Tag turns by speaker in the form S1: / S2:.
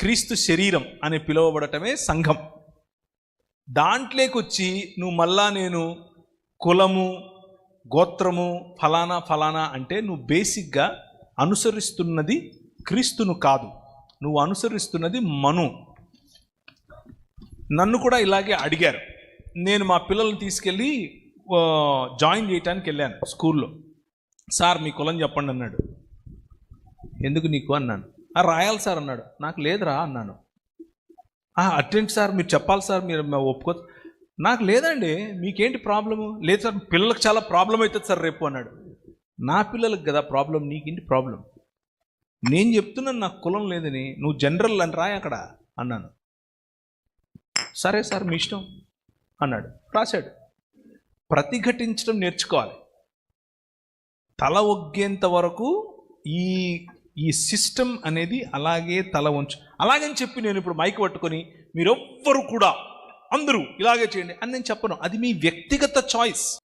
S1: క్రీస్తు శరీరం అని పిలువబడటమే సంఘం. దాంట్లోకొచ్చి నువ్వు మళ్ళా నేను కులము గోత్రము ఫలానా ఫలానా అంటే నువ్వు బేసిక్గా అనుసరిస్తున్నది క్రీస్తును కాదు, నువ్వు అనుసరిస్తున్నది మను. నన్ను కూడా ఇలాగే అడిగారు. నేను మా పిల్లల్ని తీసుకెళ్ళి జాయిన్ చేయడానికి వెళ్ళాను స్కూల్లో. సార్ మీ కులం చెప్పండి అన్నాడు. ఎందుకు నీకు అన్నాను. రాయాలి సార్ అన్నాడు. నాకు లేదురా అన్నాను. అటెండ్ సార్ మీరు చెప్పాలి సార్, మీరు ఒప్పుకో. నాకు లేదండి, మీకేంటి ప్రాబ్లము? లేదు సార్ పిల్లలకు చాలా ప్రాబ్లం అవుతుంది సార్ రేపు అన్నాడు. నా పిల్లలకు కదా ప్రాబ్లం, నీకేంటి ప్రాబ్లం? నేను చెప్తున్నాను నాకు కులం లేదని, నువ్వు జనరల్ అని రాయి అక్కడ అన్నాను. సరే సార్ మీ ఇష్టం అన్నాడు, రాశాడు. ప్రతిఘటించడం నేర్చుకోవాలి. తల ఒగ్గేంత వరకు ఈ సిస్టమ్ అనేది అలాగే తల వంచు. అలాగని చెప్పి నేను ఇప్పుడు మైక్ పట్టుకొని మీరెవ్వరు కూడా అందరూ ఇలాగే చేయండి అని నేను చెప్పను. అది మీ వ్యక్తిగత చాయిస్.